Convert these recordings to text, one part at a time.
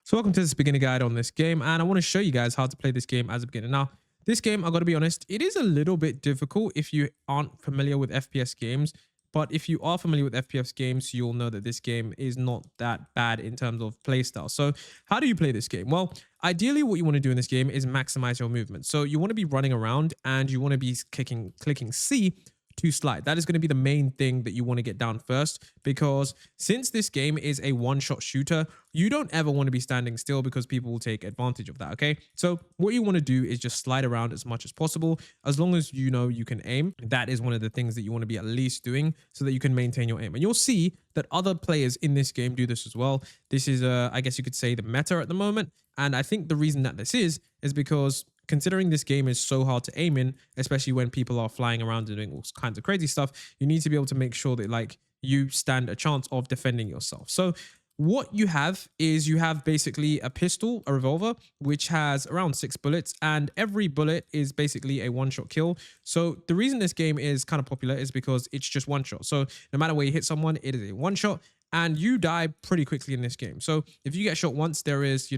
So welcome to this beginner guide on this game, and I want to show you guys how to play this game as a beginner. Now, this game, I got to be honest, it is a little bit difficult if you aren't familiar with FPS games. But if you are familiar with FPS games, you'll know that this game is not that bad in terms of playstyle. So how do you play this game? Well, ideally what you want to do in this game is maximize your movement. So you want to be running around and you want to be clicking C to slide. That is going to be the main thing that you want to get down first, because since this game is a one-shot shooter, you don't ever want to be standing still because people will take advantage of that. Okay, so what you want to do is just slide around as much as possible. As long as you know you can aim, that is one of the things that you want to be at least doing so that you can maintain your aim. And you'll see that other players in this game do this as well. This is I guess you could say, the meta at the moment. And I think the reason that this is because considering this game is so hard to aim in, especially when people are flying around and doing all kinds of crazy stuff, you need to be able to make sure that you stand a chance of defending yourself. So what you have is you have basically a pistol, a revolver, which has around 6 bullets, and every bullet is basically a one-shot kill. So the reason this game is kind of popular is because it's just one shot. So no matter where you hit someone, it is a one shot, and you die pretty quickly in this game. So if you get shot once, there is,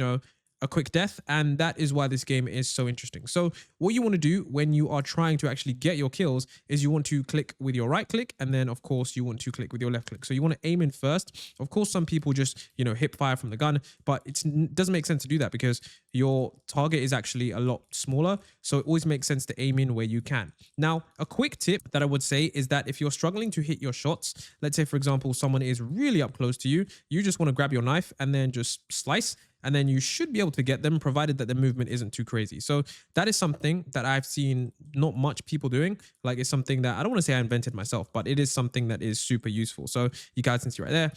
a quick death, and that is why this game is so interesting. So what you want to do when you are trying to actually get your kills is you want to click with your right click, and then of course you want to click with your left click. So you want to aim in first. Of course, some people just hip fire from the gun, but it doesn't make sense to do that because your target is actually a lot smaller. So it always makes sense to aim in where you can. Now, a quick tip that I would say is that if you're struggling to hit your shots, let's say for example someone is really up close to you, you just want to grab your knife and then just slice, and then you should be able to get them, provided that the movement isn't too crazy. So that is something that I've seen not much people doing. Like, it's something that I don't want to say I invented myself, but it is something that is super useful. So you guys can see right there,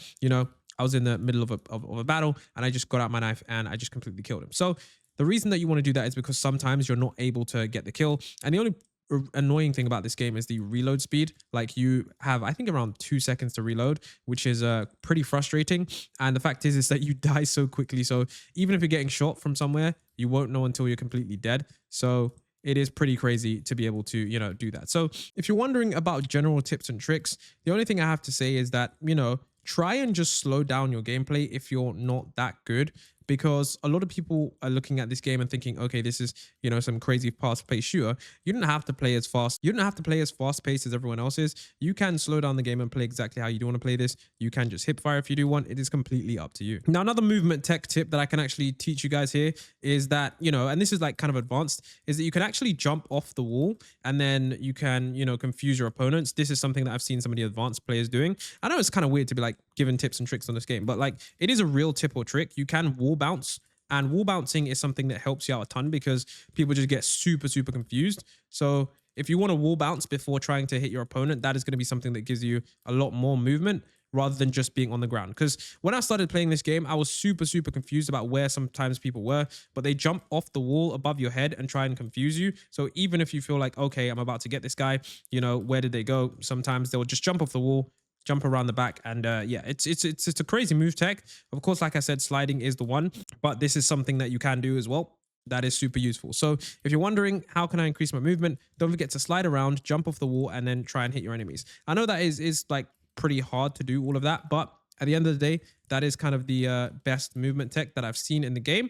I was in the middle of a battle and I just got out my knife and I just completely killed him. So the reason that you want to do that is because sometimes you're not able to get the kill. And the only annoying thing about this game is the reload speed. Like, you have, I think, around 2 seconds to reload, which is pretty frustrating. And the fact is that you die so quickly. So even if you're getting shot from somewhere, you won't know until you're completely dead. So it is pretty crazy to be able to, do that. So if you're wondering about general tips and tricks, the only thing I have to say is that, try and just slow down your gameplay if you're not that good, because a lot of people are looking at this game and thinking, okay, this is, some crazy fast-paced shooter. You don't have to play as fast. You don't have to play as fast-paced as everyone else is. You can slow down the game and play exactly how you do want to play this. You can just hip fire if you do want. It is completely up to you. Now, another movement tech tip that I can actually teach you guys here is that, and this is like kind of advanced, is that you can actually jump off the wall and then you can, confuse your opponents. This is something that I've seen some of the advanced players doing. I know it's kind of weird to be like giving tips and tricks on this game, but like, it is a real tip or trick. You can wall bounce, and wall bouncing is something that helps you out a ton because people just get super confused. So if you want to wall bounce before trying to hit your opponent, that is going to be something that gives you a lot more movement rather than just being on the ground. Because when I started playing this game, I was super confused about where sometimes people were, but they jump off the wall above your head and try and confuse you. So even if you feel like, okay, I'm about to get this guy, where did they go? Sometimes they'll just jump off the wall, jump around the back, and yeah, it's a crazy move tech. Of course, like I said, sliding is the one, but this is something that you can do as well. That is super useful. So if you're wondering how can I increase my movement, don't forget to slide around, jump off the wall, and then try and hit your enemies. I know that is like pretty hard to do all of that, but at the end of the day, that is kind of the best movement tech that I've seen in the game.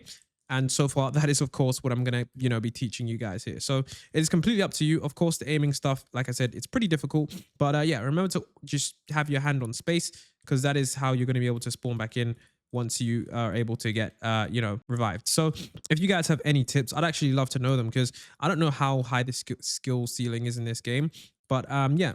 And so far, that is, of course, what I'm going to, be teaching you guys here. So it is completely up to you. Of course, the aiming stuff, like I said, it's pretty difficult. But yeah, remember to just have your hand on space, because that is how you're going to be able to spawn back in once you are able to get, revived. So if you guys have any tips, I'd actually love to know them, because I don't know how high the skill ceiling is in this game. But yeah,